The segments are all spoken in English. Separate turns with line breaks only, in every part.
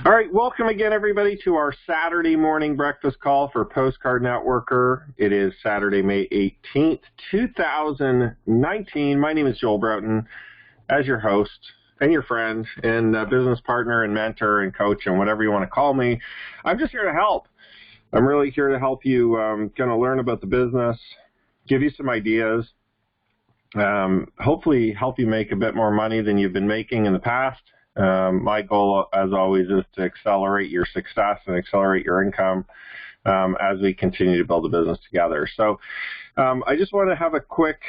All right, welcome again, everybody, to our Saturday morning breakfast call for Postcard Networker. It is Saturday, May 18th, 2019. My name is Joel Broughton, as your host and your friend and business partner and mentor and coach and whatever you want to call me. I'm just here to help. I'm really here to help you kind of learn about the business, give you some ideas, hopefully help you make a bit more money than you've been making in the past. My goal, as always, is to accelerate your success and accelerate your income as we continue to build a business together. So I just want to have a quick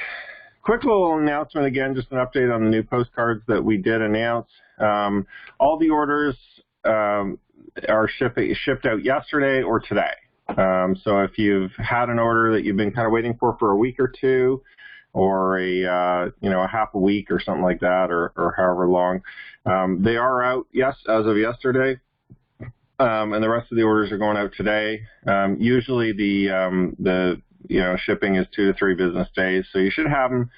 little announcement again, just an update on the new postcards that we did announce. All the orders are shipped out yesterday or today. So if you've had an order that you've been kind of waiting for a week or two, or a half a week or something like that, or however long, they are out, yes, as of yesterday, and the rest of the orders are going out today. Usually the shipping is 2 to 3 business days, so you should have them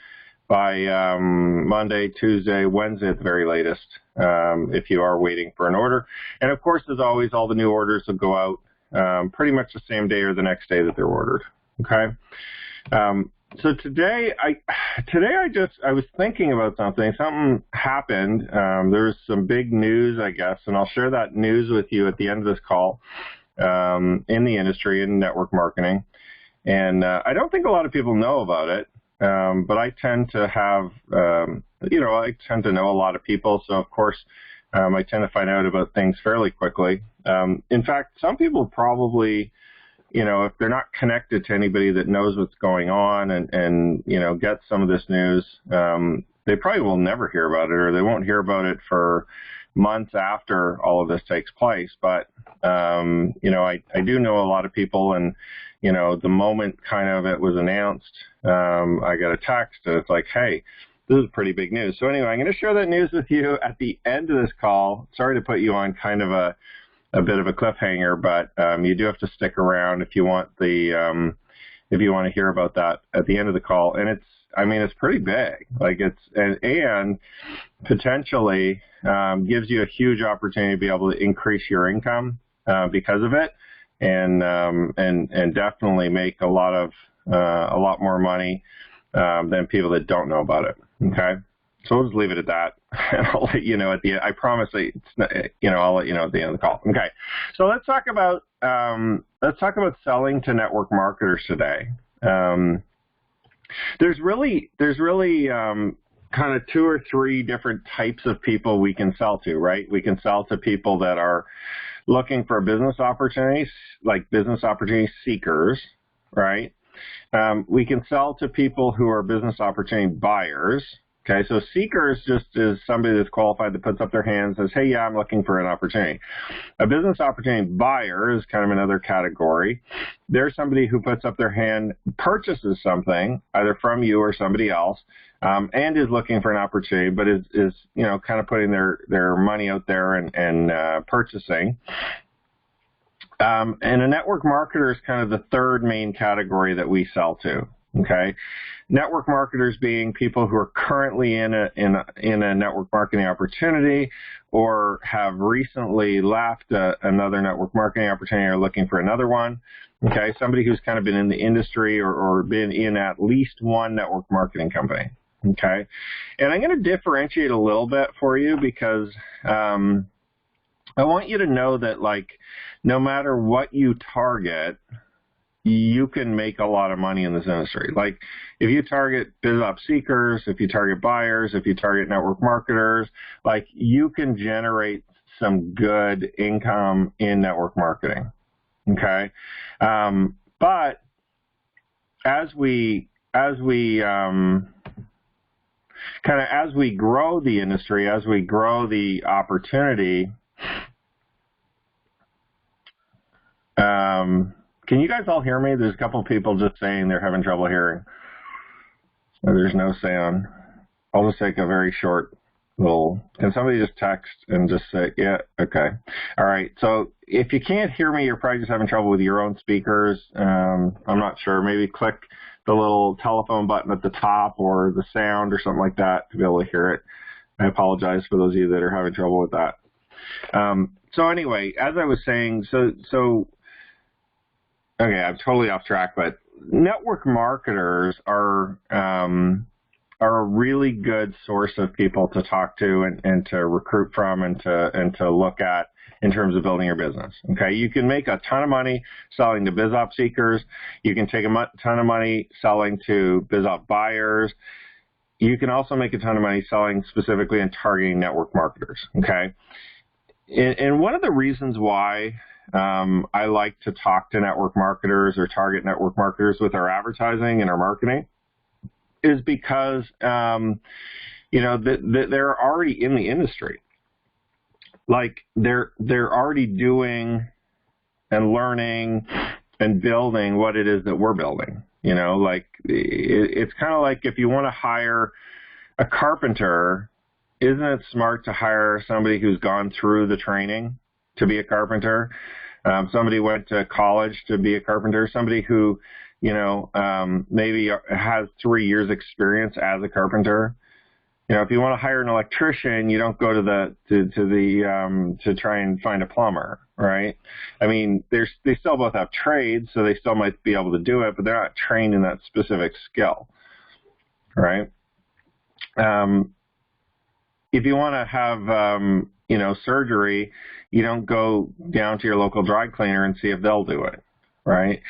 by Monday, Tuesday, Wednesday at the very latest, if you are waiting for an order. And of course, as always, all the new orders will go out pretty much the same day or the next day that they're ordered. Okay. So today I was thinking about something. Something happened. There was some big news, I guess, and I'll share that news with you at the end of this call in the industry, in network marketing. And I don't think a lot of people know about it, but I tend to have, I tend to know a lot of people. So, of course, I tend to find out about things fairly quickly. In fact, some people probably, if they're not connected to anybody that knows what's going on and get some of this news, they probably will never hear about it, or they won't hear about it for months after all of this takes place. But, I do know a lot of people, and, the moment kind of it was announced, I got a text, and it's like, hey, this is pretty big news. So anyway, I'm going to share that news with you at the end of this call. Sorry to put you on kind of a bit of a cliffhanger, but you do have to stick around if you want if you want to hear about that at the end of the call. And it's pretty big. Like and potentially gives you a huge opportunity to be able to increase your income because of it, and definitely make a lot more money than people that don't know about it. Okay. So we'll just leave it at that, and I'll let you know at the end. I promise I'll let you know at the end of the call. Okay, so let's talk about selling to network marketers today. There's really kind of 2 or 3 different types of people we can sell to, right? We can sell to people that are looking for business opportunities, like business opportunity seekers, right? We can sell to people who are business opportunity buyers. Okay, so seekers just is somebody that's qualified that puts up their hand and says, hey, yeah, I'm looking for an opportunity. A business opportunity buyer is kind of another category. There's somebody who puts up their hand, purchases something, either from you or somebody else, and is looking for an opportunity, but is kind of putting their money out there and purchasing. And a network marketer is kind of the third main category that we sell to. Okay, network marketers being people who are currently in a network marketing opportunity, or have recently left another network marketing opportunity or looking for another one. Okay, somebody who's kind of been in the industry or been in at least one network marketing company. Okay, and I'm going to differentiate a little bit for you because I want you to know that, like, no matter what you target, you can make a lot of money in this industry. Like, if you target biz op seekers, if you target buyers, if you target network marketers, like, you can generate some good income in network marketing. Okay. But as we grow the industry, as we grow the opportunity, can you guys all hear me? There's a couple of people just saying they're having trouble hearing. There's no sound. I'll just take a very short little, can somebody just text and just say, yeah, okay. All right. So if you can't hear me, you're probably just having trouble with your own speakers. I'm not sure. Maybe click the little telephone button at the top or the sound or something like that to be able to hear it. I apologize for those of you that are having trouble with that. So anyway, as I was saying, okay, I'm totally off track, but network marketers are a really good source of people to talk to and to recruit from and to look at in terms of building your business. Okay, you can make a ton of money selling to biz op seekers. You can take a ton of money selling to biz op buyers. You can also make a ton of money selling specifically and targeting network marketers. Okay, and one of the reasons why I like to talk to network marketers or target network marketers with our advertising and our marketing is because they're already in the industry. Like they're already doing and learning and building what it is that we're building. Like it's kind of like if you want to hire a carpenter, isn't it smart to hire somebody who's gone through the training to be a carpenter? Somebody went to college to be a carpenter, somebody who, maybe has 3 years experience as a carpenter. If you want to hire an electrician, you don't go to try and find a plumber, right? I mean, they still both have trades, so they still might be able to do it, but they're not trained in that specific skill, right? If you want to have, surgery, you don't go down to your local dry cleaner and see if they'll do it, right?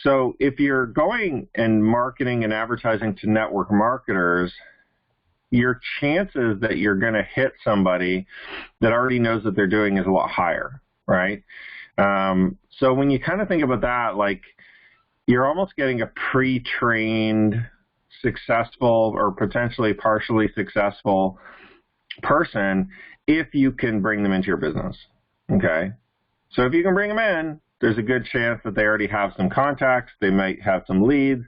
So if you're going and marketing and advertising to network marketers, your chances that you're going to hit somebody that already knows what they're doing is a lot higher, right? So when you kind of think about that, like you're almost getting a pre-trained, successful or potentially partially successful person if you can bring them into your business, okay? So if you can bring them in, there's a good chance that they already have some contacts, they might have some leads,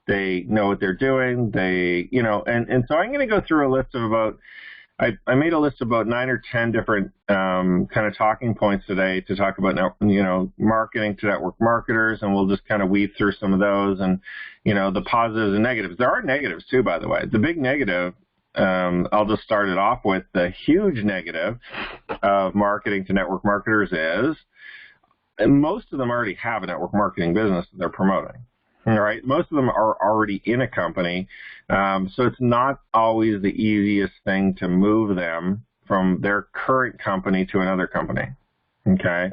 they know what they're doing, and so I'm going to go through a list of about, I made a list of about 9 or 10 different kind of talking points today to talk about, marketing to network marketers, and we'll just kind of weave through some of those and, the positives and negatives. There are negatives too, by the way. The big negative, I'll just start it off with the huge negative of marketing to network marketers is, and most of them already have a network marketing business that they're promoting. All right, most of them are already in a company, so it's not always the easiest thing to move them from their current company to another company. Okay,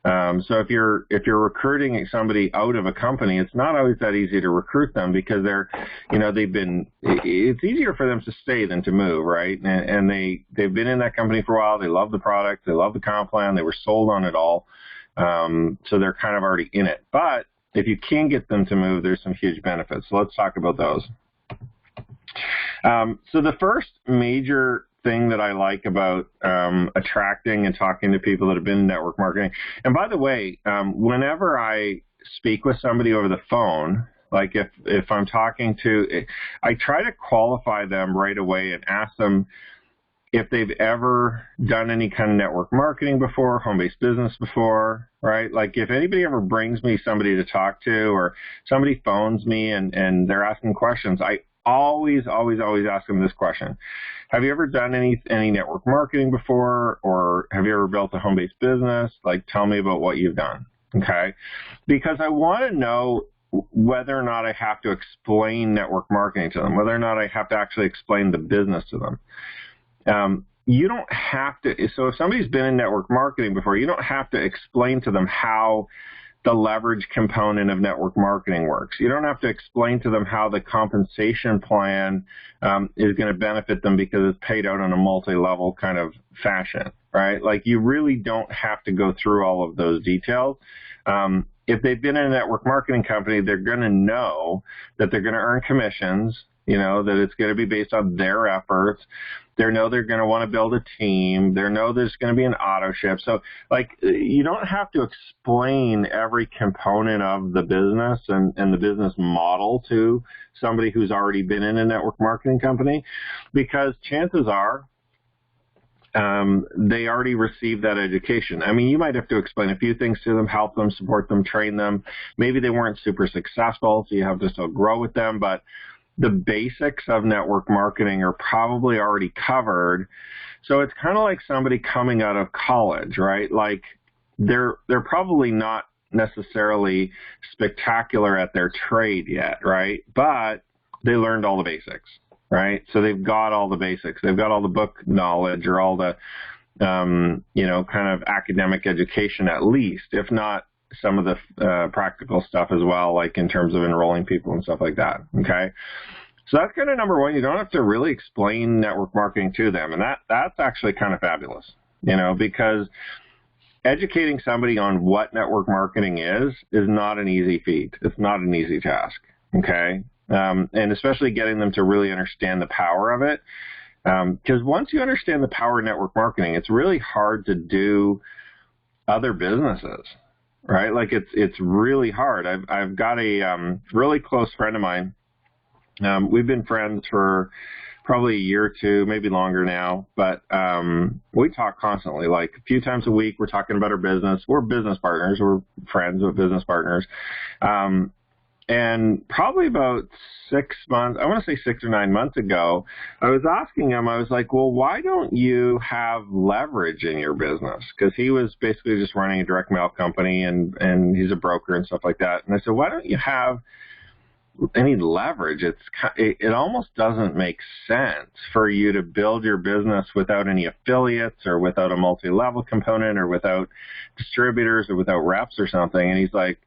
so if you're recruiting somebody out of a company, it's not always that easy to recruit them because it's easier for them to stay than to move, right? And they've been in that company for a while. They love the product, they love the comp plan, they were sold on it all, so they're kind of already in it. But if you can get them to move, there's some huge benefits. So let's talk about those. So the first major thing that I like about attracting and talking to people that have been in network marketing, and by the way, whenever I speak with somebody over the phone, like if I'm talking to, I try to qualify them right away and ask them if they've ever done any kind of network marketing before, home-based business before, right? Like if anybody ever brings me somebody to talk to or somebody phones me and they're asking questions, I always ask them this question. Have you ever done any network marketing before, or have you ever built a home-based business? Like tell me about what you've done, okay? Because I want to know whether or not I have to explain network marketing to them, whether or not I have to actually explain the business to them. You don't have to, so if somebody's been in network marketing before, you don't have to explain to them how the leverage component of network marketing works. You don't have to explain to them how the compensation plan is going to benefit them because it's paid out in a multi-level kind of fashion, right? Like you really don't have to go through all of those details. If they've been in a network marketing company, they're going to know that they're going to earn commissions, that it's going to be based on their efforts. They know they're going to want to build a team. They know there's going to be an auto ship. So, like, you don't have to explain every component of the business and the business model to somebody who's already been in a network marketing company, because chances are they already received that education. I mean, you might have to explain a few things to them, help them, support them, train them. Maybe they weren't super successful, so you have to still grow with them, but the basics of network marketing are probably already covered. So it's kind of like somebody coming out of college, right? Like they're probably not necessarily spectacular at their trade yet, right? But they learned all the basics, right? So they've got all the basics. They've got all the book knowledge or all the, kind of academic education at least, if not some of the practical stuff as well, like in terms of enrolling people and stuff like that, okay? So that's kind of number one. You don't have to really explain network marketing to them, and that's actually kind of fabulous, because educating somebody on what network marketing is not an easy feat. It's not an easy task, okay? And especially getting them to really understand the power of it, because once you understand the power of network marketing, it's really hard to do other businesses, right? Like it's really hard. I've got a really close friend of mine. We've been friends for probably a year or two, maybe longer now, but we talk constantly, like a few times a week. We're talking about our business. We're business partners. We're friends with business partners. And probably about 6 months, I want to say 6 or 9 months ago, I was asking him, I was like, well, why don't you have leverage in your business? Because he was basically just running a direct mail company and he's a broker and stuff like that. And I said, why don't you have any leverage? It almost doesn't make sense for you to build your business without any affiliates or without a multi-level component or without distributors or without reps or something. And he's like,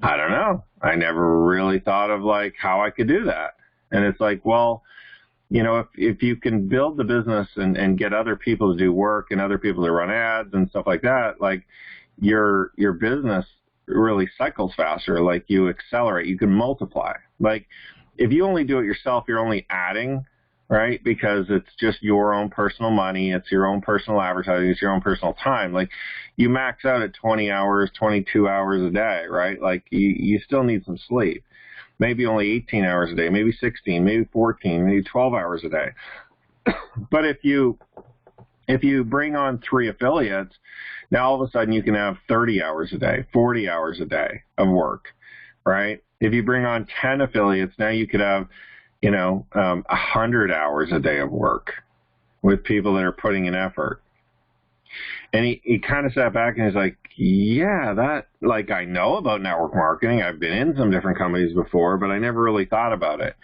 I don't know. I never really thought of like how I could do that. And it's like, well, if you can build the business and get other people to do work and other people to run ads and stuff like that, like your business really cycles faster. Like you accelerate, you can multiply. Like if you only do it yourself, you're only adding, right? Because it's just your own personal money. It's your own personal advertising. It's your own personal time. Like you max out at 20 hours, 22 hours a day, right? Like you still need some sleep. Maybe only 18 hours a day, maybe 16, maybe 14, maybe 12 hours a day. But if you bring on 3 affiliates, now all of a sudden you can have 30 hours a day, 40 hours a day of work, right? If you bring on 10 affiliates, now you could have 100 hours a day of work with people that are putting in effort. And he kind of sat back and he's like, yeah, that, like, I know about network marketing. I've been in some different companies before, but I never really thought about it.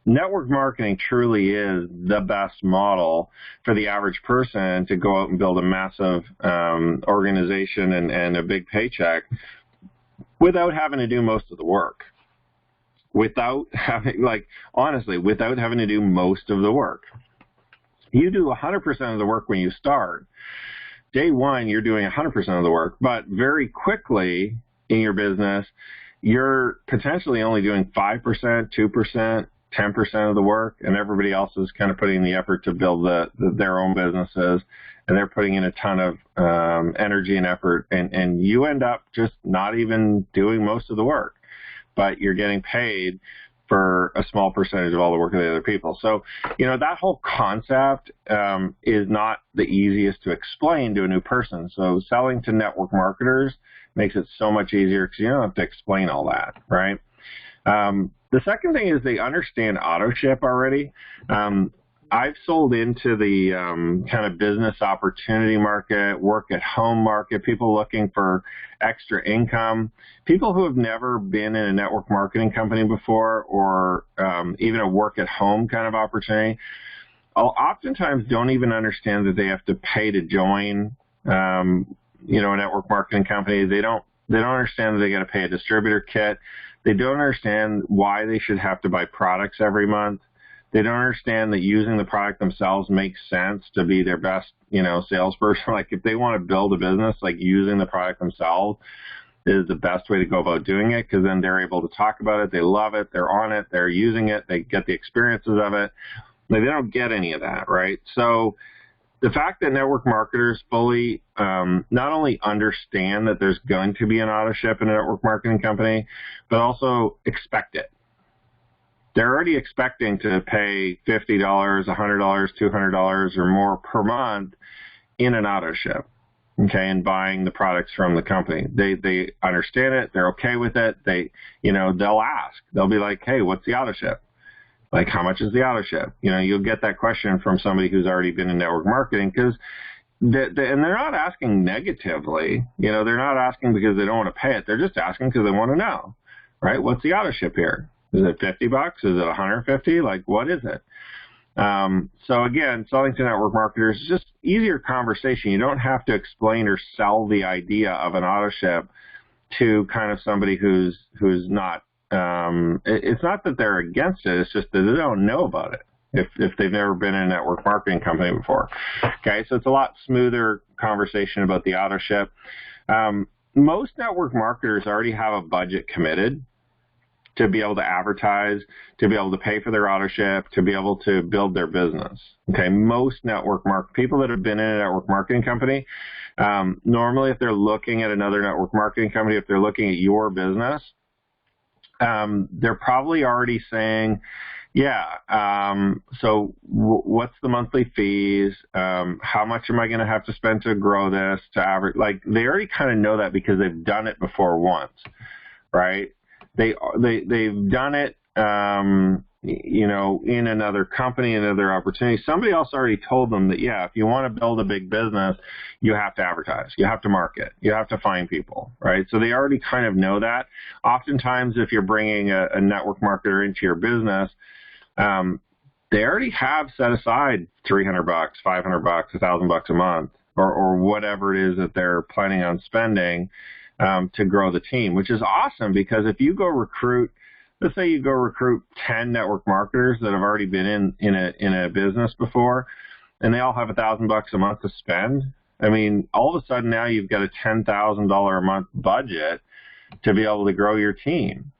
Network marketing truly is the best model for the average person to go out and build a massive organization and a big paycheck without having to do most of the work. Without having to do most of the work. You do 100% of the work when you start. Day one, you're doing 100% of the work, but very quickly in your business, you're potentially only doing 5%, 2%, 10% of the work, and everybody else is kind of putting the effort to build their own businesses, and they're putting in a ton of energy and effort, and you end up just not even doing most of the work, but you're getting paid for a small percentage of all the work of the other people. So, that whole concept is not the easiest to explain to a new person. So selling to network marketers makes it so much easier because you don't have to explain all that, right? The second thing is they understand auto ship already. I've sold into the kind of business opportunity market, work at home market, people looking for extra income, people who have never been in a network marketing company before or even a work at home kind of opportunity. Oftentimes don't even understand that they have to pay to join, a network marketing company. They don't understand that they got to pay a distributor kit. They don't understand why they should have to buy products every month. They don't understand that using the product themselves makes sense to be their best, salesperson. Like if they want to build a business, like using the product themselves is the best way to go about doing it, because then they're able to talk about it. They love it. They're on it. They're using it. They get the experiences of it. Like they don't get any of that, right? So the fact that network marketers fully not only understand that there's going to be an auto ship in a network marketing company, but also expect it. They're already expecting to pay $50, $100, $200 or more per month in an auto ship. okay, and buying the products from the company. They understand it. They're okay with it. They'll ask. They'll be like, hey, what's the auto ship? Like, how much is the auto ship? You'll get that question from somebody who's already been in network marketing, because and they're not asking negatively. They're not asking because they don't want to pay it. They're just asking because they want to know, right? What's the auto ship here? Is it $50? Is it $150? Like, what is it? So again, selling to network marketers is just easier conversation. You don't have to explain or sell the idea of an auto ship to kind of somebody who's not. It's not that they're against it. It's just that they don't know about it if they've never been in a network marketing company before. Okay, so it's a lot smoother conversation about the auto ship. Most network marketers already have a budget committed to be able to advertise, to be able to pay for their auto ship, to be able to build their business. Okay, most people that have been in a network marketing company, normally if they're looking at another network marketing company, if they're looking at your business, they're probably already saying, so what's the monthly fees? How much am I going to have to spend to grow this, to average? Like, they already kind of know that because they've done it before once, right? They've done it, in another company, another opportunity. Somebody else already told them that, if you want to build a big business, you have to advertise, you have to market, you have to find people, right? So they already kind of know that. Oftentimes, if you're bringing a network marketer into your business, they already have set aside $300, $500, $1,000 a month, or whatever it is that they're planning on spending to grow the team, which is awesome, because if you go recruit, let's say you go recruit 10 network marketers that have already been in a business before, and they all have $1,000 a month to spend. I mean, all of a sudden now you've got a $10,000 a month budget to be able to grow your team,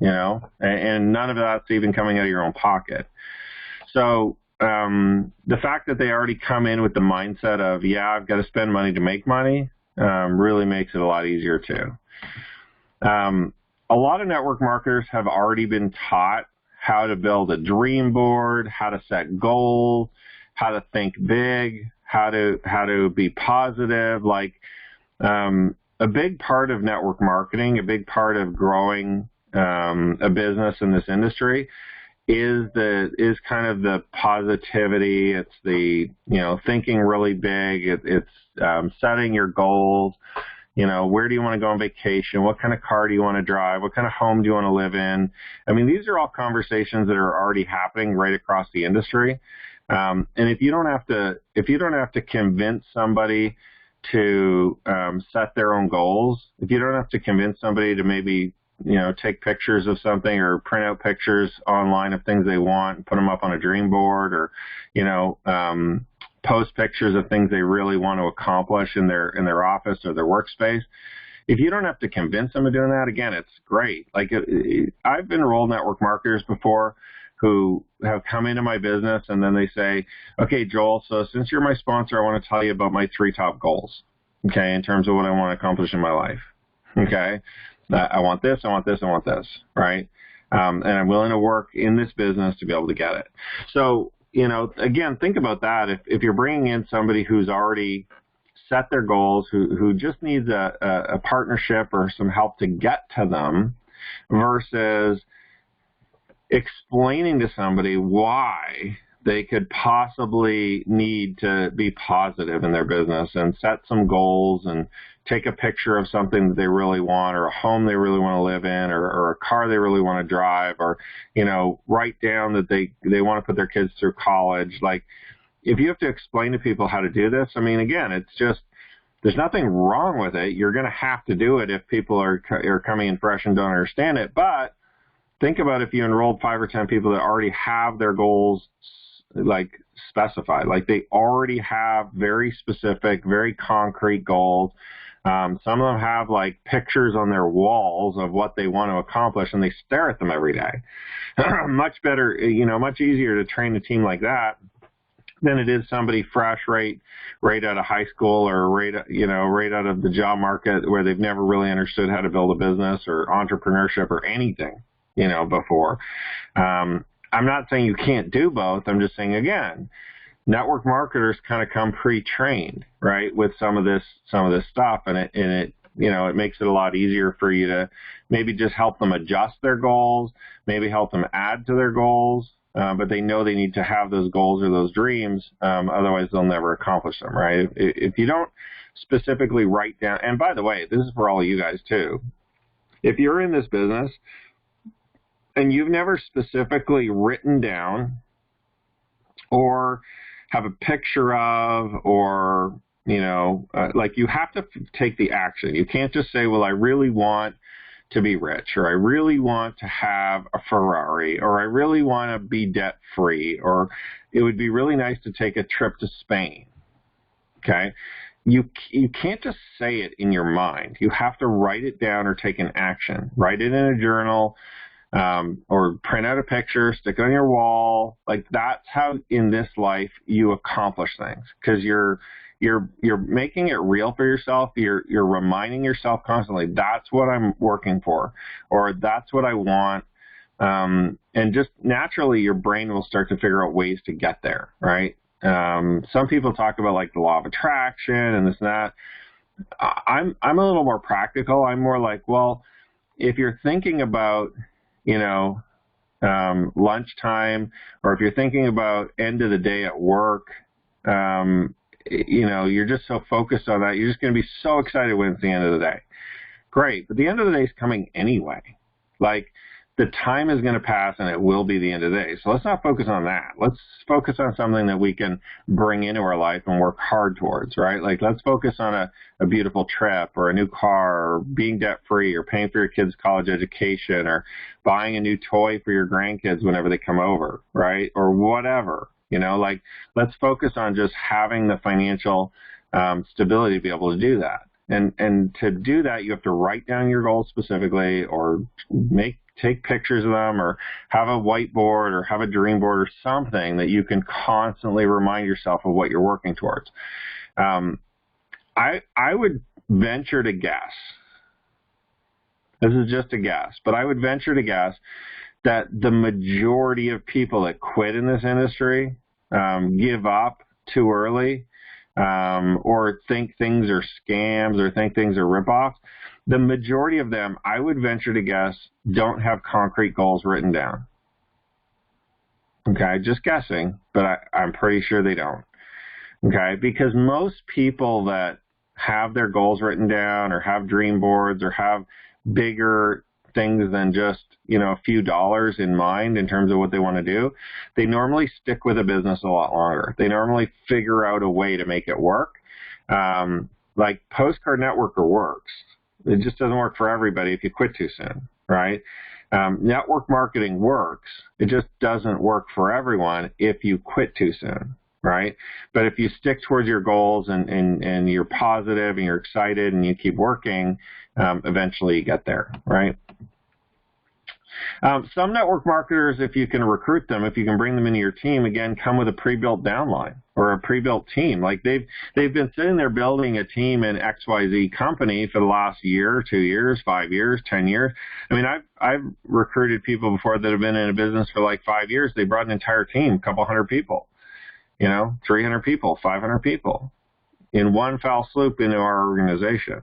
and none of that's even coming out of your own pocket. So the fact that they already come in with the mindset of, I've got to spend money to make money, really makes it a lot easier too. A lot of network marketers have already been taught how to build a dream board, how to set goals, how to think big, how to be positive. Like, a big part of network marketing, a big part of growing a business in this industry is kind of the positivity. It's the thinking really big. It's setting your goals. Where do you want to go on vacation? What kind of car do you want to drive? What kind of home do you want to live in? I mean, these are all conversations that are already happening right across the industry. And if you don't have to convince somebody to set their own goals, if you don't have to convince somebody to maybe take pictures of something or print out pictures online of things they want and put them up on a dream board, or post pictures of things they really want to accomplish in their office or their workspace. If you don't have to convince them of doing that, again, it's great. Like, I've enrolled network marketers before who have come into my business, and then they say, okay, Joel, so since you're my sponsor, I want to tell you about my 3 top goals, okay, in terms of what I want to accomplish in my life, okay? I want this, I want this, I want this, right? And I'm willing to work in this business to be able to get it. So, again, think about that. If you're bringing in somebody who's already set their goals, who just needs a partnership or some help to get to them, versus explaining to somebody why they could possibly need to be positive in their business and set some goals and take a picture of something that they really want, or a home they really want to live in, or a car they really want to drive, or, write down that they want to put their kids through college. Like, if you have to explain to people how to do this, I mean, again, it's just, there's nothing wrong with it. You're going to have to do it if people are coming in fresh and don't understand it. But think about if you enrolled 5 or 10 people that already have their goals specified, like they already have very specific, very concrete goals. Some of them have pictures on their walls of what they want to accomplish, and they stare at them every day. Much better, much easier to train a team like that than it is somebody fresh right out of high school, or right out of the job market, where they've never really understood how to build a business or entrepreneurship or anything, before. I'm not saying you can't do both. I'm just saying, again, network marketers kind of come pre-trained, right, with some of this stuff, and it it makes it a lot easier for you to maybe just help them adjust their goals, maybe help them add to their goals, but they know they need to have those goals or those dreams, otherwise they'll never accomplish them, right? If you don't specifically write down, and by the way, this is for all of you guys too, if you're in this business and you've never specifically written down or have a picture of, or like, you have to take the action. You can't just say, well, I really want to be rich, or I really want to have a Ferrari, or I really want to be debt free, or it would be really nice to take a trip to Spain. Okay? You can't just say it in your mind. You have to write it down or take an action. Write it in a journal, or print out a picture, stick it on your wall. Like, that's how in this life you accomplish things, because you're making it real for yourself. You're reminding yourself constantly, that's what I'm working for, or that's what I want. And just naturally your brain will start to figure out ways to get there, right? Some people talk about like the law of attraction and this and that. I'm a little more practical. I'm more like, well, if you're thinking about, lunchtime, or if you're thinking about end of the day at work, you're just so focused on that, you're just going to be so excited when it's the end of the day. Great, but the end of the day is coming anyway. Like, the time is going to pass and it will be the end of the day. So let's not focus on that. Let's focus on something that we can bring into our life and work hard towards, right? Like, let's focus on a beautiful trip, or a new car, or being debt free, or paying for your kids' college education, or buying a new toy for your grandkids whenever they come over, right? Or whatever, like, let's focus on just having the financial stability to be able to do that. And to do that, you have to write down your goals specifically, or take pictures of them, or have a whiteboard, or have a dream board, or something that you can constantly remind yourself of what you're working towards. I would venture to guess, this is just a guess, but I would venture to guess that the majority of people that quit in this industry, give up too early, or think things are scams, or think things are ripoffs. The majority of them, I would venture to guess, don't have concrete goals written down. Okay, just guessing, but I'm pretty sure they don't. Okay, because most people that have their goals written down, or have dream boards, or have bigger things than just, a few dollars in mind in terms of what they want to do, they normally stick with a business a lot longer. They normally figure out a way to make it work. Like, Postcard Networker works. It just doesn't work for everybody if you quit too soon, right? Network marketing works. It just doesn't work for everyone if you quit too soon, right? But if you stick towards your goals, and you're positive, and you're excited, and you keep working, eventually you get there, right? Some network marketers, if you can recruit them, if you can bring them into your team, again, come with a pre-built downline or a pre-built team. Like, they've been sitting there building a team in XYZ company for the last year, 2 years, 5 years, 10 years. I mean, I've recruited people before that have been in a business for like 5 years. They brought an entire team, a couple hundred people, 300 people, 500 people in one foul swoop into our organization.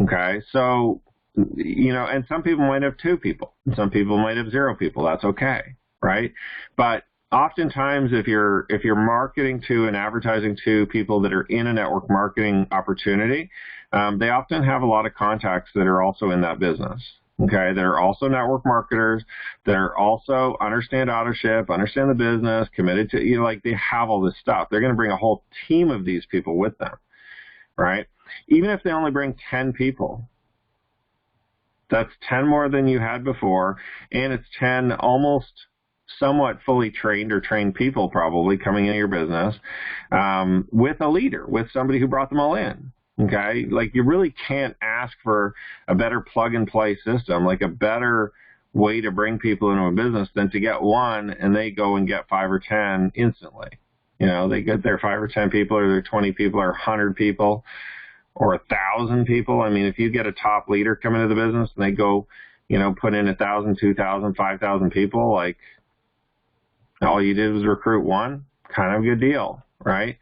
Okay, so, and some people might have 2 people, and some people might have 0 people. That's okay, right? But oftentimes, if you're marketing to and advertising to people that are in a network marketing opportunity, they often have a lot of contacts that are also in that business. Okay, that are also network marketers, that are also understand autoship, understand the business, committed to, like, they have all this stuff. They're going to bring a whole team of these people with them, right? Even if they only bring 10 people, that's 10 more than you had before, and it's 10 almost somewhat fully trained or trained people probably coming into your business, with a leader, with somebody who brought them all in. Okay, like, you really can't ask for a better plug-and-play system, like a better way to bring people into a business than to get one and they go and get 5 or 10 instantly. They get their 5 or 10 people, or their 20 people, or 100 people, or 1,000 people. I mean, if you get a top leader come into the business and they go, put in 1,000, 2,000, 5,000 people, like, all you did was recruit one. kind of a good deal, right?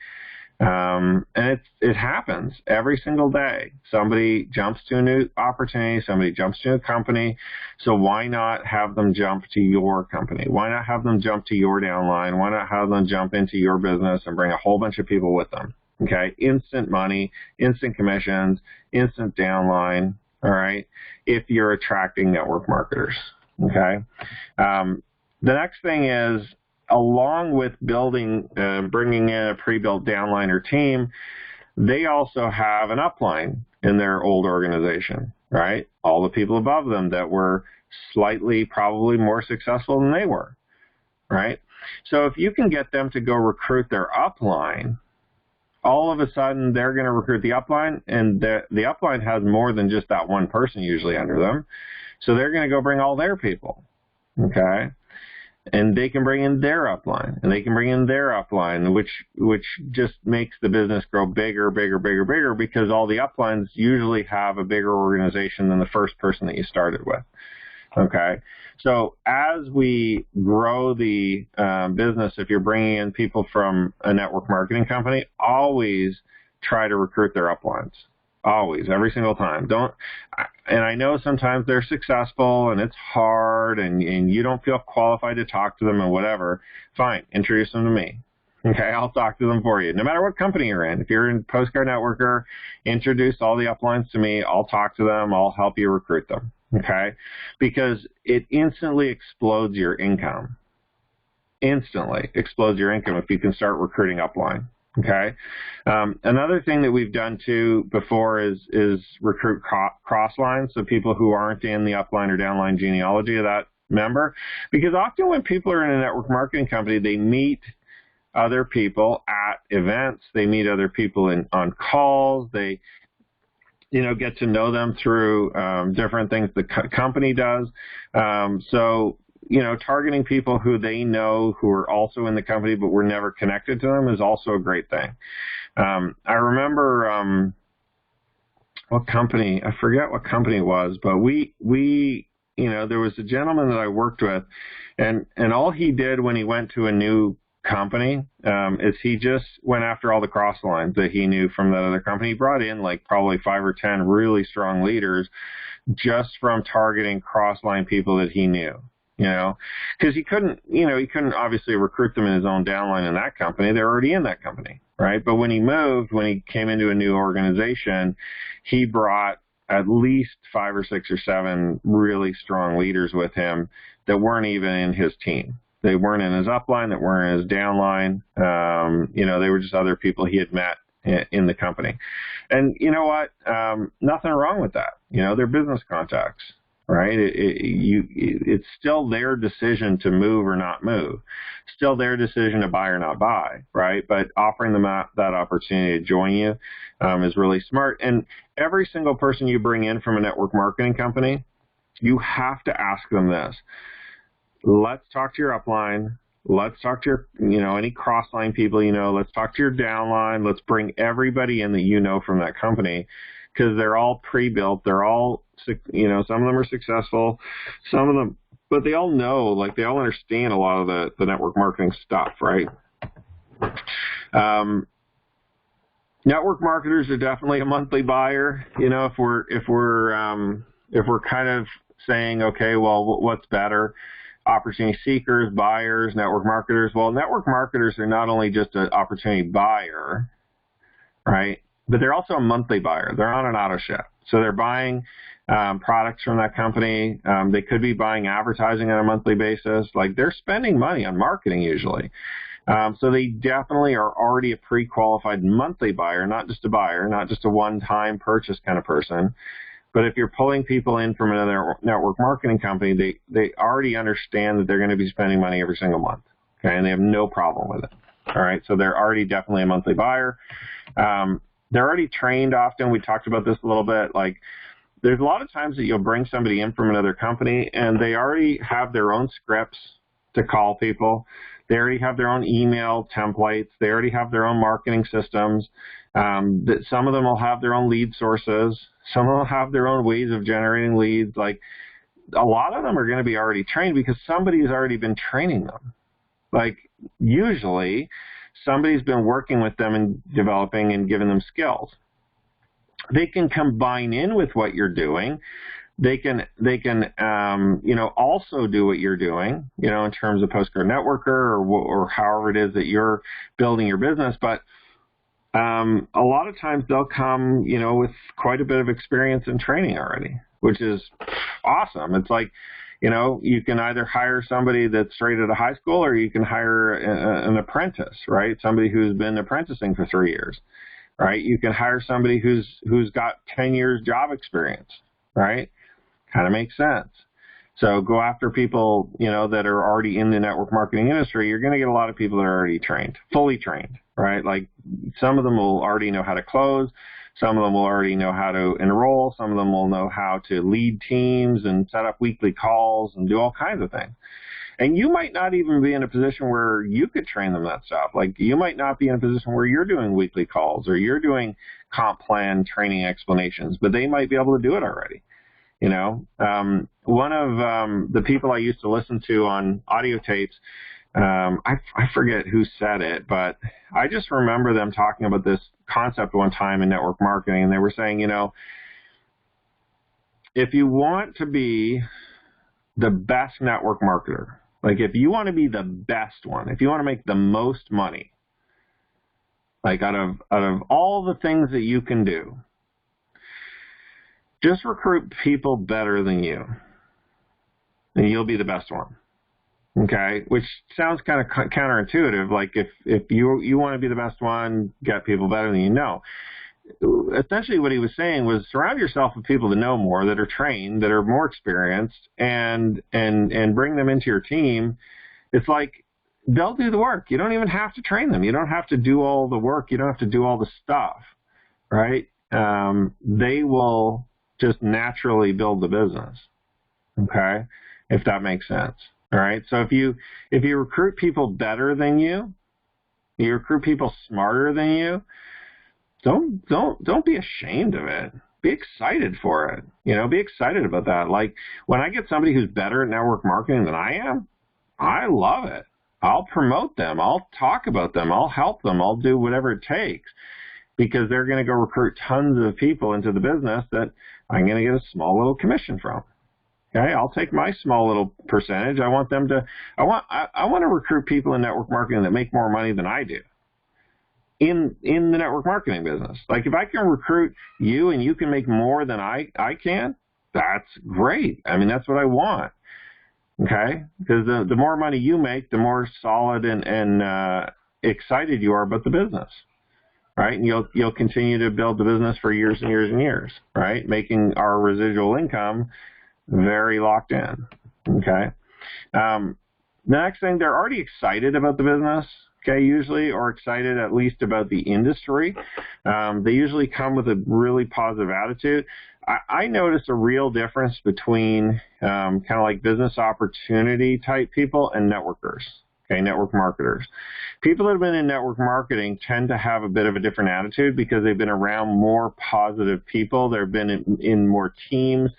And it happens every single day. Somebody jumps to a new opportunity, somebody jumps to a company. So why not have them jump to your company? Why not have them jump to your downline? Why not have them jump into your business and bring a whole bunch of people with them? Okay, instant money, instant commissions, instant downline. All right, if you're attracting network marketers. Okay, the next thing is, along with building, bringing in a pre-built downline or team, they also have an upline in their old organization, right? All the people above them that were slightly, probably more successful than they were, right? So if you can get them to go recruit their upline, all of a sudden they're going to recruit the upline, and the upline has more than just that one person usually under them. So they're going to go bring all their people, okay? And they can bring in their upline, and they can bring in their upline, which just makes the business grow bigger, bigger, bigger, bigger, because all the uplines usually have a bigger organization than the first person that you started with. Okay, so as we grow the business, if you're bringing in people from a network marketing company, always try to recruit their uplines. Always, every single time. And I know sometimes they're successful and it's hard and you don't feel qualified to talk to them and whatever. Fine, introduce them to me. Okay, I'll talk to them for you. No matter what company you're in. If you're in Postcard Networker, introduce all the uplines to me. I'll talk to them. I'll help you recruit them. Okay, because it instantly explodes your income. Instantly explodes your income if you can start recruiting upline. Okay. Another thing that we've done too before is recruit cross lines, so people who aren't in the upline or downline genealogy of that member, because often when people are in a network marketing company, they meet other people at events, they meet other people on calls, they get to know them through different things the company does. So targeting people who they know who are also in the company but were never connected to them is also a great thing. I remember what company, I forget what company it was, but we there was a gentleman that I worked with, and all he did when he went to a new company is he just went after all the cross lines that he knew from that other company. He brought in like probably 5 or 10 really strong leaders just from targeting cross line people that he knew. Because he couldn't obviously recruit them in his own downline in that company. They're already in that company, right? But when he came into a new organization, he brought at least 5 or 6 or 7 really strong leaders with him that weren't even in his team. They weren't in his upline, that weren't in his downline. They were just other people he had met in the company. And you know what? Nothing wrong with that. They're business contacts. Right? It's still their decision to move or not move. Still their decision to buy or not buy, right? But offering them that opportunity to join you is really smart. And every single person you bring in from a network marketing company, you have to ask them this. Let's talk to your upline. Let's talk to your, any cross-line people Let's talk to your downline. Let's bring everybody in that you know from that company, because they're all pre-built. They're all, some of them are successful, some of them, but they all know, they all understand a lot of the network marketing stuff, right? Network marketers are definitely a monthly buyer. If we're kind of saying, okay, well, what's better? Opportunity seekers, buyers, network marketers. Well, network marketers are not only just an opportunity buyer, right? But they're also a monthly buyer. They're on an auto ship. So they're buying products from that company. They could be buying advertising on a monthly basis. They're spending money on marketing usually. So they definitely are already a pre-qualified monthly buyer, not just a buyer, not just a one-time purchase kind of person. But if you're pulling people in from another network marketing company, they already understand that they're going to be spending money every single month. Okay, and they have no problem with it. All right, so they're already definitely a monthly buyer. They're already trained often. We talked about this a little bit. There's a lot of times that you'll bring somebody in from another company and they already have their own scripts to call people. They already have their own email templates. They already have their own marketing systems. That some of them will have their own lead sources. Some will have their own ways of generating leads. A lot of them are going to be already trained because somebody has already been training them. Usually somebody's been working with them and developing and giving them skills. They can combine in with what you're doing. They can also do what you're doing, in terms of Postcard Networker or however it is that you're building your business. But a lot of times they'll come, with quite a bit of experience and training already, which is awesome. It's like, you can either hire somebody that's straight out of high school, or you can hire an apprentice, right? Somebody who's been apprenticing for 3 years, right? You can hire somebody who's got 10 years job experience, right? Kind of makes sense. So go after people, that are already in the network marketing industry. You're going to get a lot of people that are already trained, fully trained, right? Like some of them will already know how to close. Some of them will already know how to enroll. Some of them will know how to lead teams and set up weekly calls and do all kinds of things. And you might not even be in a position where you could train them that stuff. Like you might not be in a position where you're doing weekly calls or you're doing comp plan training explanations, but they might be able to do it already. One of the people I used to listen to on audio tapes, I forget who said it, but I just remember them talking about this concept one time in network marketing, and they were saying, if you want to be the best network marketer, like if you want to be the best one, if you want to make the most money, like out of all the things that you can do, just recruit people better than you, and you'll be the best one. Okay, which sounds kind of counterintuitive. Like if you want to be the best one, get people better than you. No, essentially what he was saying was surround yourself with people that know more, that are trained, that are more experienced, and bring them into your team. It's like they'll do the work. You don't even have to train them. You don't have to do all the work. You don't have to do all the stuff, right? They will just naturally build the business. Okay, if that makes sense. All right. So if you recruit people better than you recruit people smarter than you, don't be ashamed of it. Be excited for it. Be excited about that. Like when I get somebody who's better at network marketing than I am, I love it. I'll promote them. I'll talk about them. I'll help them. I'll do whatever it takes, because they're going to go recruit tons of people into the business that I'm going to get a small little commission from. Okay, I'll take my small little percentage. I want to recruit people in network marketing that make more money than I do in the network marketing business. Like if I can recruit you and you can make more than I can, that's great. I mean, that's what I want. Okay, because the more money you make, the more solid and excited you are about the business. Right, and you'll continue to build the business for years and years and years, right? Making our residual income very locked in. Okay. The next thing, they're already excited about the business, okay, usually, or excited at least about the industry. They usually come with a really positive attitude. I notice a real difference between kind of like business opportunity type people and networkers. Okay, network marketers. People that have been in network marketing tend to have a bit of a different attitude because they've been around more positive people. They've been in more teams.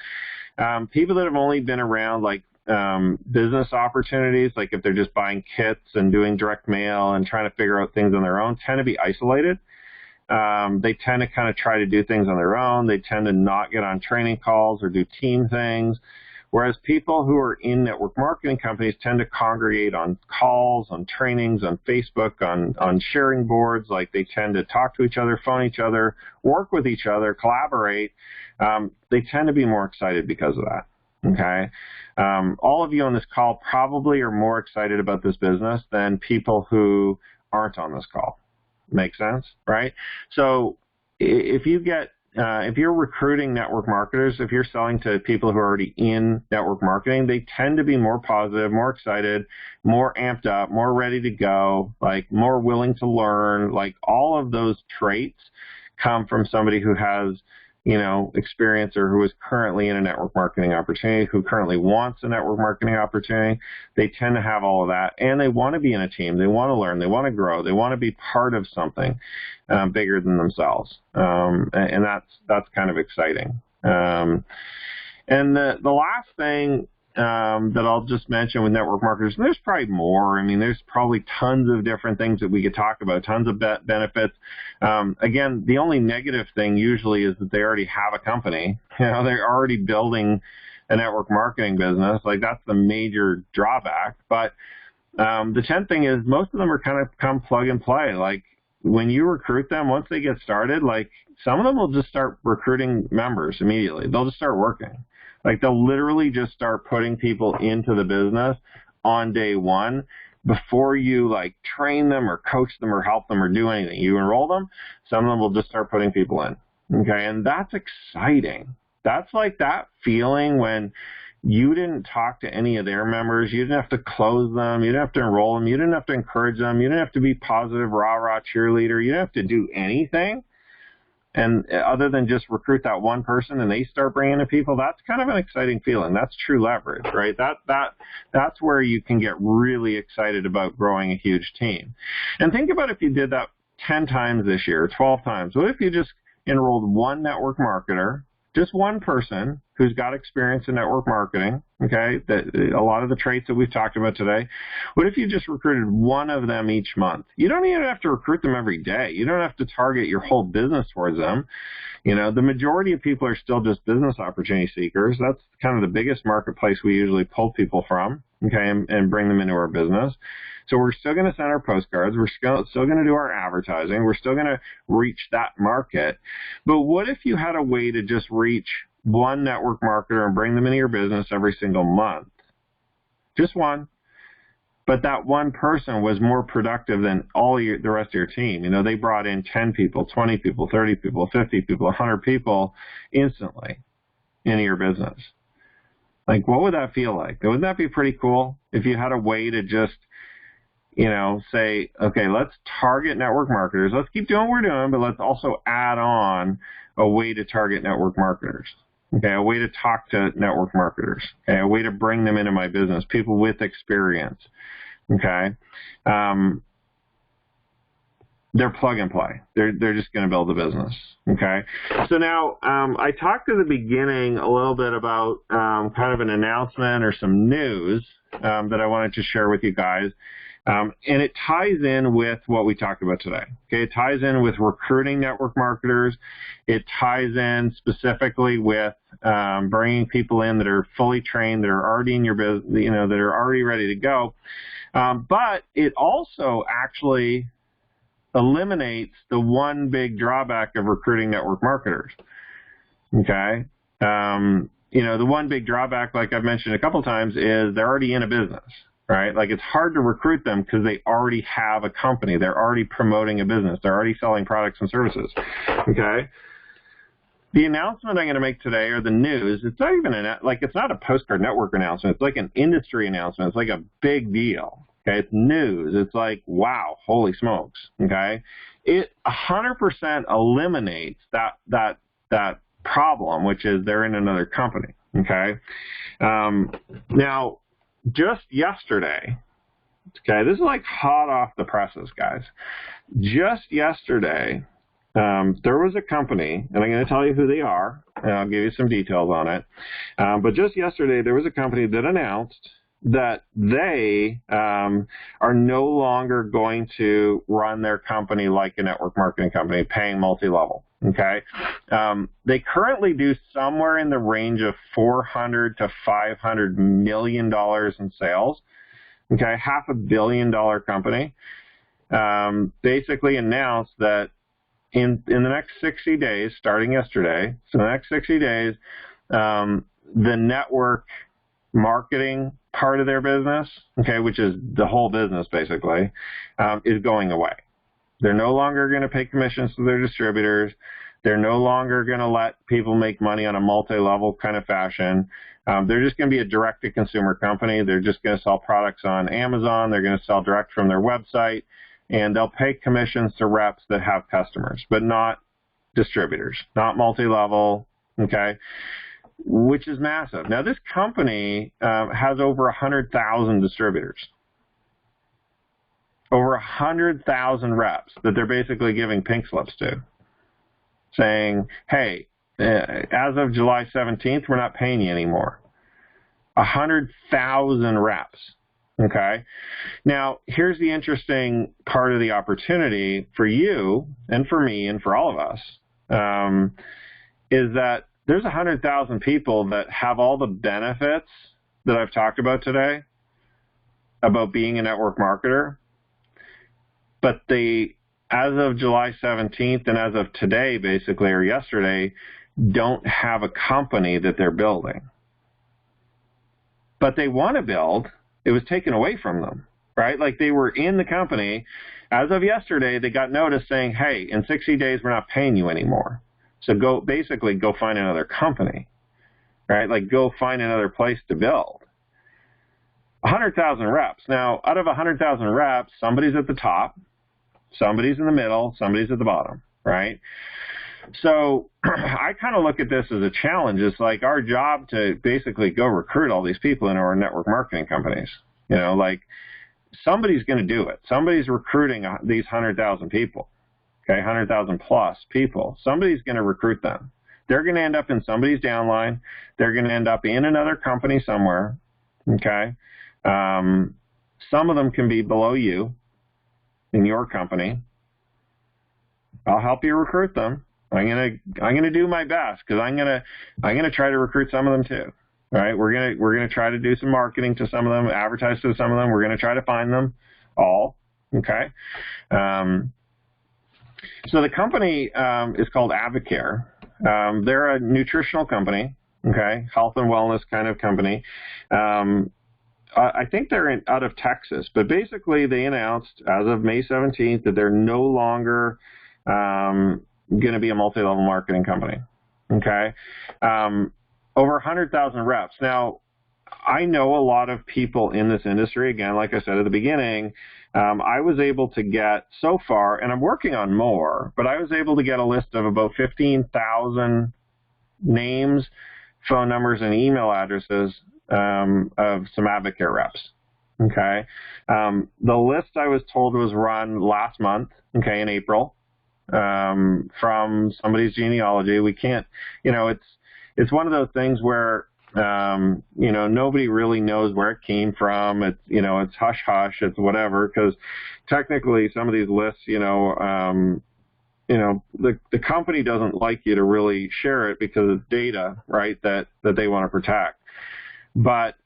People that have only been around like business opportunities, like if they're just buying kits and doing direct mail and trying to figure out things on their own, tend to be isolated. They tend to kind of try to do things on their own. They tend to not get on training calls or do team things. Whereas people who are in network marketing companies tend to congregate on calls, on trainings, on Facebook, on sharing boards. Like they tend to talk to each other, phone each other, work with each other, collaborate. They tend to be more excited because of that. Okay. All of you on this call probably are more excited about this business than people who aren't on this call. Make sense, right? So if you're recruiting network marketers, if you're selling to people who are already in network marketing, they tend to be more positive, more excited, more amped up, more ready to go, like more willing to learn. Like all of those traits come from somebody who has, experience or who is currently in a network marketing opportunity, who currently wants a network marketing opportunity. They tend to have all of that, and they want to be in a team. They want to learn. They want to grow. They want to be part of something bigger than themselves, and that's kind of exciting. And the last thing that I'll just mention with network marketers, and there's probably more. I mean, there's probably tons of different things that we could talk about, tons of benefits. Again, the only negative thing usually is that they already have a company. They're already building a network marketing business. Like, that's the major drawback. But the 10th thing is most of them are kind of come plug and play. Like, when you recruit them, once they get started, like, some of them will just start recruiting members immediately. They'll just start working. Like, they'll literally just start putting people into the business on day one before you, like, train them or coach them or help them or do anything. You enroll them, some of them will just start putting people in. Okay, and that's exciting. That's like that feeling when you didn't talk to any of their members. You didn't have to close them. You didn't have to enroll them. You didn't have to encourage them. You didn't have to be positive, rah-rah cheerleader. You didn't have to do anything. And other than just recruit that one person and they start bringing in people, that's kind of an exciting feeling. That's true leverage, right? That's where you can get really excited about growing a huge team. And think about if you did that 10 times this year, 12 times. What if you just enrolled one network marketer, just one person who's got experience in network marketing, okay, a lot of the traits that we've talked about today. What if you just recruited one of them each month? You don't even have to recruit them every day. You don't have to target your whole business towards them. The majority of people are still just business opportunity seekers. That's kind of the biggest marketplace we usually pull people from, okay, and bring them into our business. So we're still going to send our postcards. We're still going to do our advertising. We're still going to reach that market. But what if you had a way to just reach one network marketer and bring them into your business every single month? Just one. But that one person was more productive than the rest of your team. They brought in 10 people, 20 people, 30 people, 50 people, 100 people instantly into your business. Like, what would that feel like? Wouldn't that be pretty cool if you had a way to just say, okay, let's target network marketers. Let's keep doing what we're doing, but let's also add on a way to target network marketers. Okay, a way to talk to network marketers. Okay, a way to bring them into my business, people with experience. Okay, they're plug and play. They're just going to build a business. Okay, so now I talked at the beginning a little bit about kind of an announcement or some news that I wanted to share with you guys. And it ties in with what we talked about today. Okay, it ties in with recruiting network marketers. It ties in specifically with bringing people in that are fully trained, that are already in your business, that are already ready to go. But it also actually eliminates the one big drawback of recruiting network marketers. Okay, the one big drawback, like I've mentioned a couple times, is they're already in a business. Right? Like, it's hard to recruit them because they already have a company. They're already promoting a business. They're already selling products and services. Okay? The announcement I'm going to make today, or the news, it's not even it's not a postcard network announcement. It's like an industry announcement. It's like a big deal. Okay? It's news. It's like, wow, holy smokes. Okay? It 100% eliminates that problem, which is they're in another company. Okay? Now, just yesterday, okay, this is like hot off the presses, guys. Just yesterday, there was a company, and I'm going to tell you who they are, and I'll give you some details on it. But just yesterday, there was a company that announced that they are no longer going to run their company like a network marketing company, paying multi-level. Okay, they currently do somewhere in the range of $400 to $500 million in sales. Okay, $500 million company. Basically announced that in the next 60 days, starting yesterday, so the next 60 days, the network marketing part of their business, okay, which is the whole business basically, is going away. They're no longer going to pay commissions to their distributors. They're no longer going to let people make money on a multi-level kind of fashion. They're just going to be a direct-to-consumer company. They're just going to sell products on Amazon. They're going to sell direct from their website, and they'll pay commissions to reps that have customers, but not distributors, not multi-level, okay, which is massive. Now, this company has over 100,000 distributors. Over 100,000 reps that they're basically giving pink slips to, saying, hey, as of July 17th, we're not paying you anymore. 100,000 reps. Okay. Now, here's the interesting part of the opportunity for you and for me and for all of us, is that there's 100,000 people that have all the benefits that I've talked about today about being a network marketer, but they, as of July 17th and as of today, basically, or yesterday, don't have a company that they're building. But they want to build. It was taken away from them, right? Like they were in the company. As of yesterday, they got notice saying, hey, in 60 days, we're not paying you anymore. So go find another company, right? Like go find another place to build. 100,000 reps. Now, out of 100,000 reps, somebody's at the top, somebody's in the middle, somebody's at the bottom, right? So I kind of look at this as a challenge. It's like our job to basically go recruit all these people into our network marketing companies. You know, like somebody's going to do it. Somebody's recruiting these 100,000 people, okay, 100,000 plus people. Somebody's going to recruit them. They're going to end up in somebody's downline. They're going to end up in another company somewhere, okay? Some of them can be below you in your company. I'll help you recruit them. I'm gonna do my best because I'm gonna try to recruit some of them too. Right? We're gonna try to do some marketing to some of them, advertise to some of them. We're gonna try to find them all. Okay. So the company is called Avocare. They're a nutritional company. Okay, health and wellness kind of company. I think they're out of Texas, but basically they announced as of May 17th that they're no longer going to be a multi-level marketing company. Okay. Over 100,000 reps. Now, I know a lot of people in this industry. Again, like I said at the beginning, I was able to get so far, and I'm working on more, but I was able to get a list of about 15,000 names, phone numbers, and email addresses of some Avocare reps. Okay. The list I was told was run last month, okay, in April. From somebody's genealogy. We can't, it's one of those things where, nobody really knows where it came from. It's, it's hush hush, it's whatever, because technically some of these lists, the company doesn't like you to really share it because it's data, right, that they want to protect. But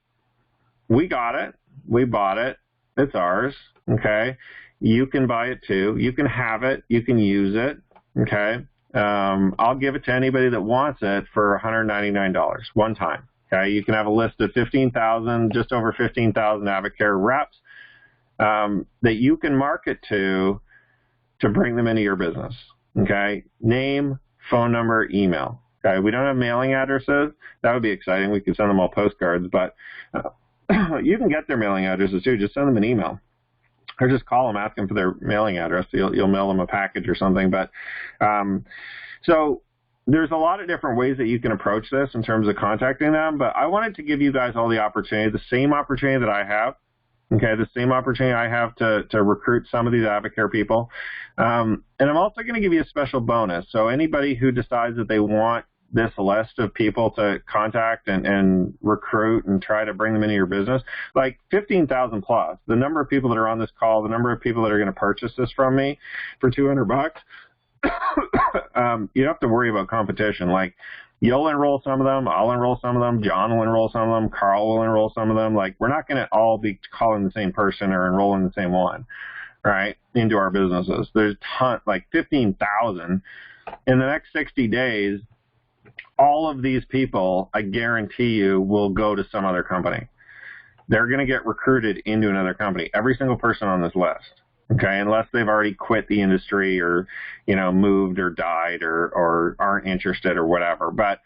we got it. We bought it. It's ours. Okay. You can buy it too. You can have it. You can use it. Okay. I'll give it to anybody that wants it for $199 one time. Okay. You can have a list of 15,000, just over 15,000 Avocare reps that you can market to bring them into your business. Okay. Name, phone number, email. Okay. We don't have mailing addresses. That would be exciting. We could send them all postcards, but you can get their mailing addresses too. Just send them an email. Or just call them, ask them for their mailing address. You'll mail them a package or something. But so there's a lot of different ways that you can approach this in terms of contacting them. But I wanted to give you guys all the opportunity, the same opportunity that I have. Okay, the same opportunity I have to recruit some of these Avocare people. And I'm also going to give you a special bonus. So anybody who decides that they want this list of people to contact and recruit and try to bring them into your business, like 15,000 plus, the number of people that are on this call, the number of people that are going to purchase this from me for $200, you don't have to worry about competition. Like you'll enroll some of them, I'll enroll some of them, John will enroll some of them, Carl will enroll some of them. Like we're not going to all be calling the same person or enrolling the same one, right, into our businesses. There's like 15,000 in the next 60 days. All of these people, I guarantee you, will go to some other company. They're going to get recruited into another company. Every single person on this list, okay, unless they've already quit the industry or, moved or died or aren't interested or whatever. But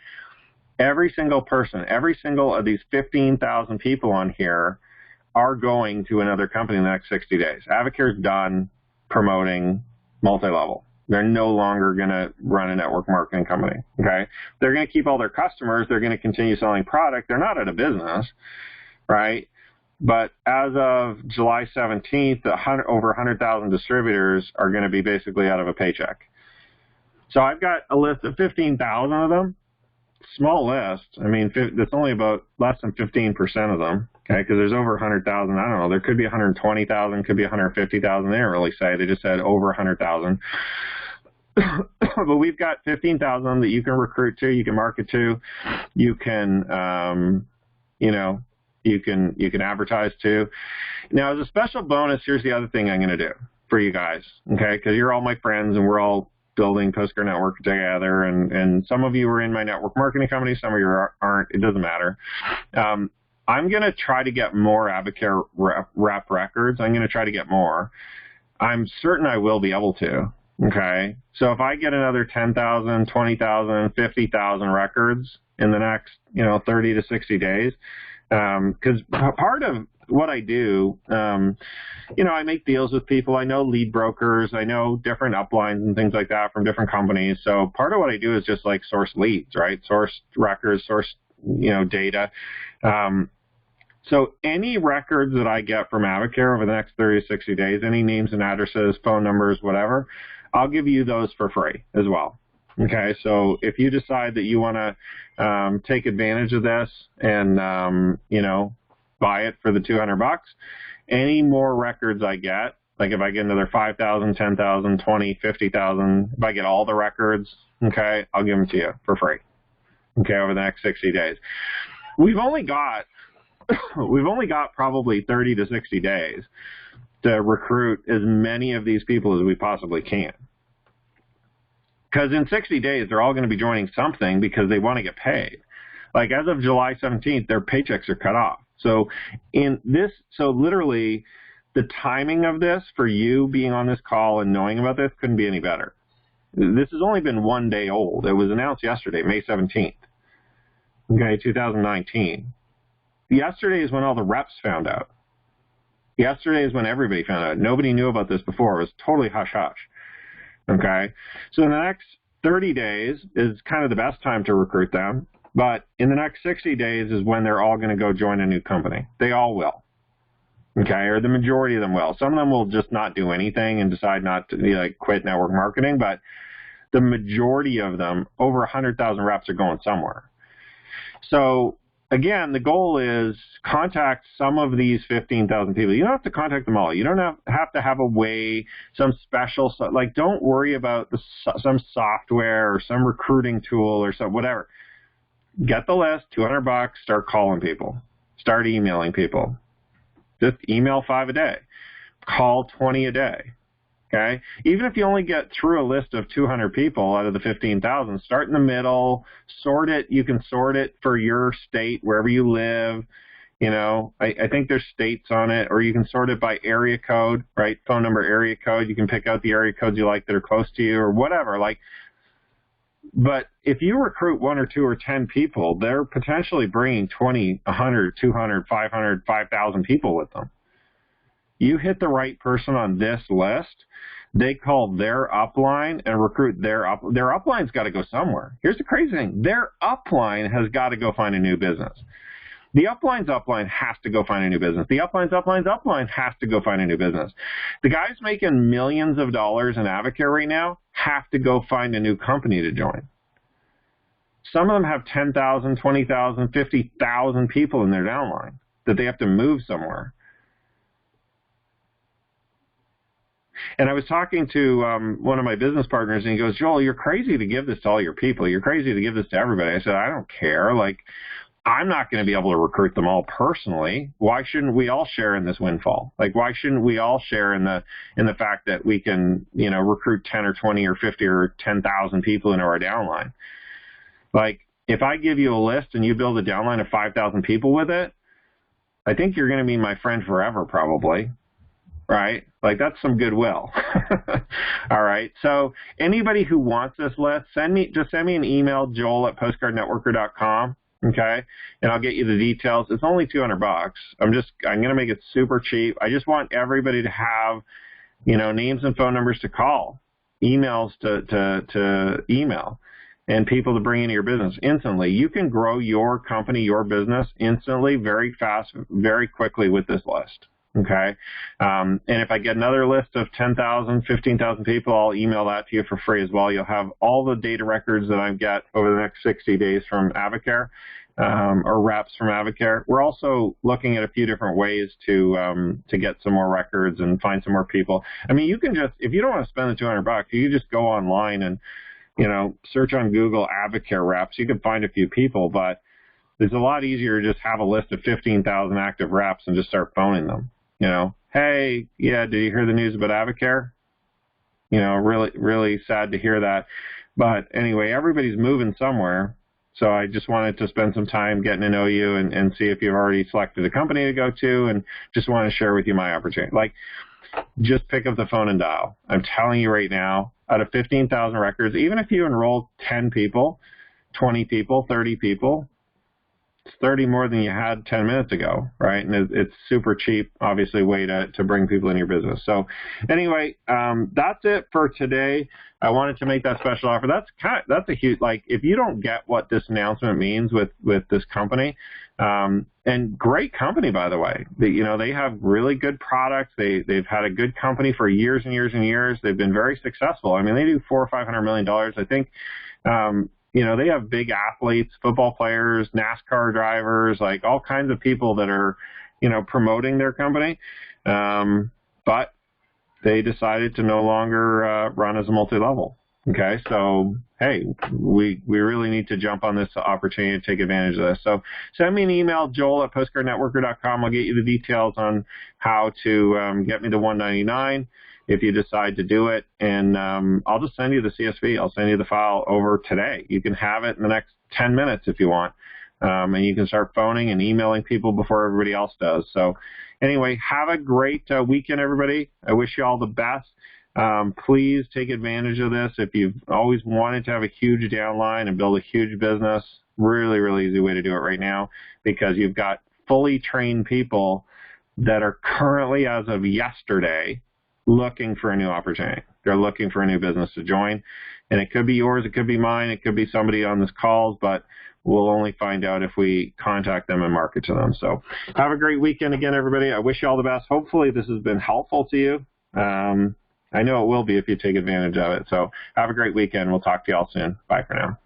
every single person, every single of these 15,000 people on here are going to another company in the next 60 days. Avocare's done promoting multi-level. They're no longer going to run a network marketing company, okay? They're going to keep all their customers. They're going to continue selling product. They're not out of business, right? But as of July 17th, over 100,000 distributors are going to be basically out of a paycheck. So I've got a list of 15,000 of them. small list. I mean, that's only about less than 15% of them, okay, because there's over 100,000. I don't know. There could be 120,000, could be 150,000. They didn't really say. They just said over 100,000. But we've got 15,000 that you can recruit to, you can market to, you can, you can advertise to. Now, as a special bonus, here's the other thing I'm going to do for you guys, okay, because you're all my friends and we're all building Postcard Network together, and some of you are in my network marketing company, some of you aren't. It doesn't matter. I'm going to try to get more Avocare rep records. I'm going to try to get more. I'm certain I will be able to, okay? So if I get another 10,000, 20,000, 50,000 records in the next, 30 to 60 days, because part of what I do, I make deals with people. I know lead brokers. I know different uplines and things like that from different companies. So part of what I do is just like source leads, right? Source records, source, data. So any records that I get from Avocare over the next 30 to 60 days, any names and addresses, phone numbers, whatever, I'll give you those for free as well. Okay, so if you decide that you want to take advantage of this and, buy it for the $200, any more records I get, like if I get another 5,000, 10,000, 20, 50,000, if I get all the records, okay, I'll give them to you for free, okay, over the next 60 days. We've only got probably 30 to 60 days to recruit as many of these people as we possibly can. Because in 60 days, they're all going to be joining something because they want to get paid. Like as of July 17th, their paychecks are cut off. So literally the timing of this for you being on this call and knowing about this couldn't be any better. This has only been 1 day old. It was announced yesterday, May 17th, okay, 2019. Yesterday is when all the reps found out. Yesterday is when everybody found out. Nobody knew about this before. It was totally hush-hush. Okay, so in the next 30 days is kind of the best time to recruit them, but in the next 60 days is when they're all going to go join a new company. They all will, okay, or the majority of them will. Some of them will just not do anything and decide not to quit network marketing, but the majority of them, over 100,000 reps, are going somewhere. So again, the goal is contact some of these 15,000 people. You don't have to contact them all. You don't have to have a way, some special, don't worry about some software or some recruiting tool or some whatever. Get the list, $200, start calling people, start emailing people. Just email 5 a day, call 20 a day. Okay, even if you only get through a list of 200 people out of the 15,000, start in the middle, sort it. You can sort it for your state, wherever you live. I think there's states on it, or you can sort it by area code, right? Phone number, area code. You can pick out the area codes you like that are close to you or whatever. But if you recruit 1 or 2 or 10 people, they're potentially bringing 20, 100, 200, 500, 5,000 people with them. You hit the right person on this list, they call their upline and recruit their upline's got to go somewhere. Here's the crazy thing. Their upline has got to go find a new business. The upline's upline has to go find a new business. The upline's upline has to go find a new business. The guys making millions of dollars in Avocare right now have to go find a new company to join. Some of them have 10,000, 20,000, 50,000 people in their downline that they have to move somewhere. And I was talking to one of my business partners, and he goes, Joel, you're crazy to give this to all your people. You're crazy to give this to everybody. I said, I don't care. I'm not going to be able to recruit them all personally. Why shouldn't we all share in this windfall? Why shouldn't we all share in the fact that we can, recruit 10 or 20 or 50 or 10,000 people into our downline? If I give you a list and you build a downline of 5,000 people with it, I think you're going to be my friend forever, probably. Right? That's some goodwill. All right. So anybody who wants this list, send me an email, joel@postcardnetworker.com. Okay. And I'll get you the details. It's only $200. I'm going to make it super cheap. I just want everybody to have, names and phone numbers to call, emails to email, and people to bring into your business instantly. You can grow your company, your business instantly, very fast, very quickly with this list. Okay. And if I get another list of 10,000, 15,000 people, I'll email that to you for free as well. You'll have all the data records that I get over the next 60 days from Avocare, or reps from Avocare. We're also looking at a few different ways to get some more records and find some more people. I mean, you can just, if you don't want to spend the $200, you can just go online and, search on Google Avocare reps. You can find a few people, but it's a lot easier to just have a list of 15,000 active reps and just start phoning them. Hey, yeah, did you hear the news about Avocare? Really, really sad to hear that. But anyway, everybody's moving somewhere. So I just wanted to spend some time getting to know you and see if you've already selected a company to go to, and just want to share with you my opportunity. Like, just pick up the phone and dial. I'm telling you right now, out of 15,000 records, even if you enroll 10 people, 20 people, 30 people, it's 30 more than you had 10 minutes ago, right? And it's super cheap, obviously, way to bring people in your business. So anyway, that's it for today. I wanted to make that special offer. That's a huge, like, if you don't get what this announcement means with this company, and great company, by the way, they have really good products. They've had a good company for years and years and years. They've been very successful. I mean, they do $400 or $500 million, I think. They have big athletes, football players, NASCAR drivers, like all kinds of people that are, promoting their company. But they decided to no longer run as a multi-level. Okay, so, hey, we really need to jump on this opportunity to take advantage of this. So send me an email, joel@postcardnetworker.com. I'll get you the details on how to get me the $199 if you decide to do it. And I'll just send you the CSV. I'll send you the file over today. You can have it in the next 10 minutes if you want. And you can start phoning and emailing people before everybody else does. So anyway, have a great weekend, everybody. I wish you all the best. Please take advantage of this. If you've always wanted to have a huge downline and build a huge business, really, really easy way to do it right now, because you've got fully trained people that are currently, as of yesterday, looking for a new opportunity. They're looking for a new business to join. And it could be yours, it could be mine, it could be somebody on this call, but we'll only find out if we contact them and market to them. So have a great weekend again, everybody. I wish you all the best. Hopefully this has been helpful to you. I know it will be if you take advantage of it. So have a great weekend. We'll talk to you all soon. Bye for now.